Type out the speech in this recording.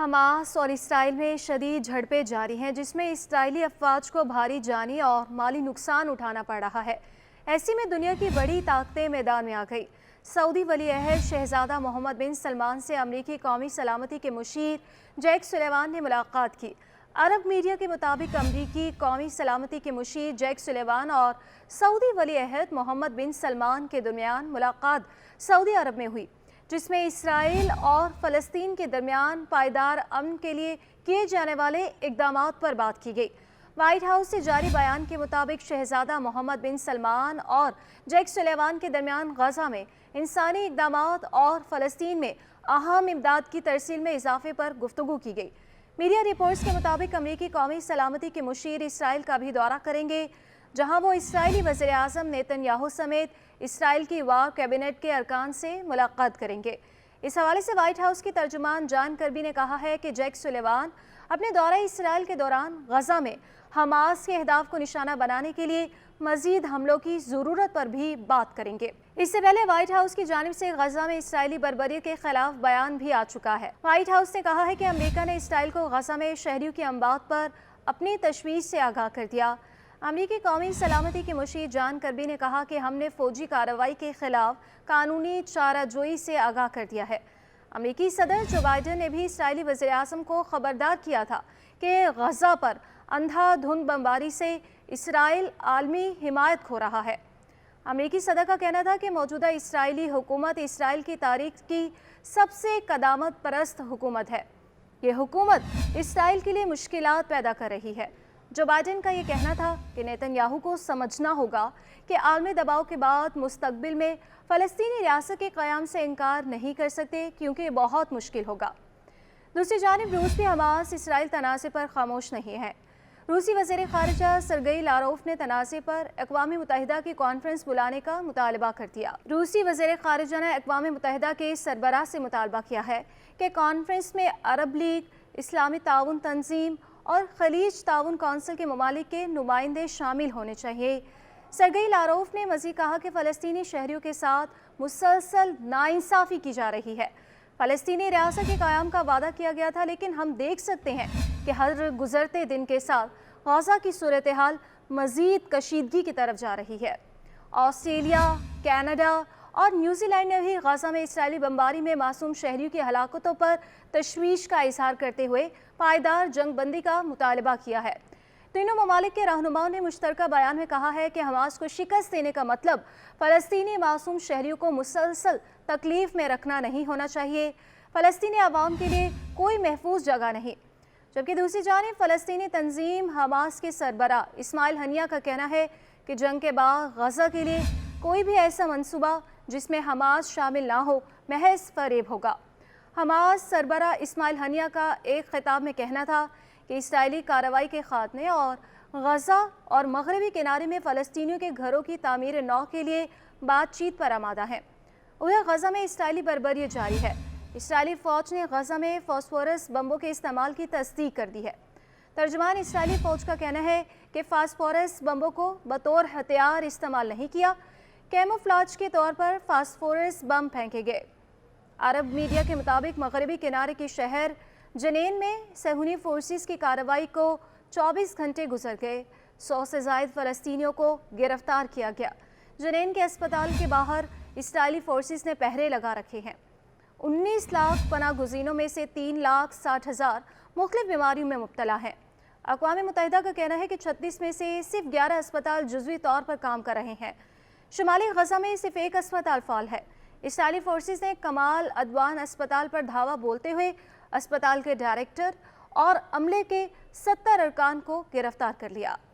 Hamas और Israel में शदीद झड़पें जारी हैं, जिसमें इसराइली अफवाज को भारी जानी और माली नुकसान उठाना पड़ रहा है। ऐसी में दुनिया की बड़ी ताकतें मैदान में आ गई। सऊदी वली अहद शहजादा मोहम्मद बिन सलमान से अमरीकी कौमी सलामती के मुशीर जैक सुलेमान ने मुलाकात की। अरब मीडिया के मुताबिक अमरीकी कौमी सलामती के मुशीर जैक सुलेमान और सऊदी वली अहद मोहम्मद बिन सलमान के दरमियान मुलाकात सऊदी अरब में हुई, जिसमें इसराइल और फ़लस्तीन के दरमियान पायदार अमन के लिए किए जाने वाले इक़दामात पर बात की गई। व्हाइट हाउस से जारी बयान के मुताबिक शहजादा मोहम्मद बिन सलमान और जैक सुलेमान के दरमियान गजा में इंसानी इक़दामात और फ़लस्तीन में अहम इमदाद की तरसील में इजाफे पर गुफ्तगू की गई। मीडिया रिपोर्ट्स के मुताबिक अमरीकी कौमी सलामती के मुशीर इसराइल का भी दौरा करेंगे, जहां वो इसराइली वज़ीर आज़म नेतन्याहू समेत इसराइल की वार कैबिनेट के अरकान से मुलाकात करेंगे। इस हवाले से व्हाइट हाउस की तर्जुमान जान करबी ने कहा है कि जैक सुलेमान अपने दौरे इसराइल के दौरान गजा में हमास के अहदाफ को निशाना बनाने के लिए मजीद हमलों की ज़रूरत पर भी बात करेंगे। इससे पहले व्हाइट हाउस की जानिब से गजा में इसराइली बर्बरी के खिलाफ बयान भी आ चुका है। व्हाइट हाउस ने कहा है कि अमेरिका ने इसराइल को गजा में शहरियों की अमवात पर अपनी तशवीश से आगाह कर दिया। अमरीकी कौमी सलामती के मुशीर जान करबी ने कहा कि हमने फौजी कार्रवाई के खिलाफ कानूनी चाराजोई से आगाह कर दिया है। अमरीकी सदर जो बाइडन ने भी इसराइली वज़ीर आज़म को खबरदार किया था कि गजा पर अंधाधुंध बमबारी से इसराइल आलमी हिमायत खो रहा है। अमरीकी सदर का कहना था कि मौजूदा इसराइली हुकूमत इसराइल की तारीख की सबसे कदामत परस्त हुकूमत है। ये हुकूमत इसराइल के लिए मुश्किलात पैदा कर रही है। जो बाइडन का ये कहना था कि नेतन्याहू को समझना होगा कि आलमी दबाव के बाद मुस्तकबिल में फ़लस्तीनी रियासत के क़याम से इनकार नहीं कर सकते, क्योंकि ये बहुत मुश्किल होगा। दूसरी जानिब रूस भी हमास इसराइल तनाज़े पर खामोश नहीं है। रूसी वज़ीर ख़ारिजा सरगेई लारोफ ने तनाज़े पर अक़वाम मुत्तहिदा की कॉन्फ्रेंस बुलाने का मुतालबा कर दिया। रूसी वज़ीर ख़ारिजा ने अक़वाम मुत्तहिदा के सरबराह से मुतालबा किया है कि कॉन्फ्रेंस में अरब लीग, इस्लामी ताउन तंजीम और खलीज ताउन कौंसिल के ममालिक के नुमाइंदे शामिल होने चाहिए। सरगेई लारोफ ने मज़ीद कहा कि फ़लस्तीनी शहरियों के साथ मुसलसल नाइंसाफ़ी की जा रही है। फ़लस्तीनी रियासत के क़याम का वादा किया गया था, लेकिन हम देख सकते हैं कि हर गुज़रते दिन के साथ गजा की सूरत हाल मज़ीद कशीदगी की तरफ जा रही है। ऑस्ट्रेलिया, कनाडा और न्यूजीलैंड ने भी गजा में इसराइली बमबारी में मासूम शहरियों की हलाकतों पर तशवीश का इजहार करते हुए पायदार जंग बंदी का मुतालबा किया है। तीनों ममालिक के रहनुमाओं ने मुश्तरका बयान में कहा है कि हमास को शिकस्त देने का मतलब फ़लस्तीनी मासूम शहरियों को मुसलसल तकलीफ में रखना नहीं होना चाहिए। फ़लस्तीनी आवाम के लिए कोई महफूज जगह नहीं। जबकि दूसरी जानिब फ़लस्तीनी तंजीम हमास के सरबरा इस्माइल हनिया का कहना है कि जंग के बाद गजा के लिए कोई भी ऐसा मनसूबा जिसमें हमास शामिल ना हो महज फरेब होगा। हमास सरबरा इस्माइल हनिया का एक खिताब में कहना था कि इसराइली कार्रवाई के खात्मे और गजा और मगरबी किनारे में फ़लस्तीनियों के घरों की तामीर नौ के लिए बातचीत पर आमादा है। उधर गजा में इसराइली बर्बरी जारी है। इसराइली फ़ौज ने गजा में फॉस्फोरस बम्बों के इस्तेमाल की तस्दीक कर दी है। तर्जुमान इसराइली फ़ौज का कहना है कि फास्फोरस बम्बों को बतौर हथियार इस्तेमाल नहीं किया, कैमोफ्लाज के तौर पर फास्फोरस बम फेंके गए। अरब मीडिया के मुताबिक मगरबी किनारे के शहर जनेन में सहूनी फोर्सेस की कार्रवाई को 24 घंटे गुजर गए। 100 से ज़ायद फ़लस्तीनियों को गिरफ्तार किया गया। जनेन के अस्पताल के बाहर इसराइली फोर्सेस ने पहरे लगा रखे हैं। 19 लाख पनाह गुज़ीनों में से 3,60,000 मुख्तलिफ बीमारियों में मुब्तला हैं। अक़वाम मुत्तहिदा का कहना है कि 36 में से सिर्फ 11 अस्पताल जुज़वी तौर पर काम कर रहे हैं। शुमाली गजा में सिर्फ एक अस्पताल फ़ाल है। इसराइली फोर्सेस ने कमाल अदवान अस्पताल पर धावा बोलते हुए अस्पताल के डायरेक्टर और अमले के 70 अरकान को गिरफ्तार कर लिया।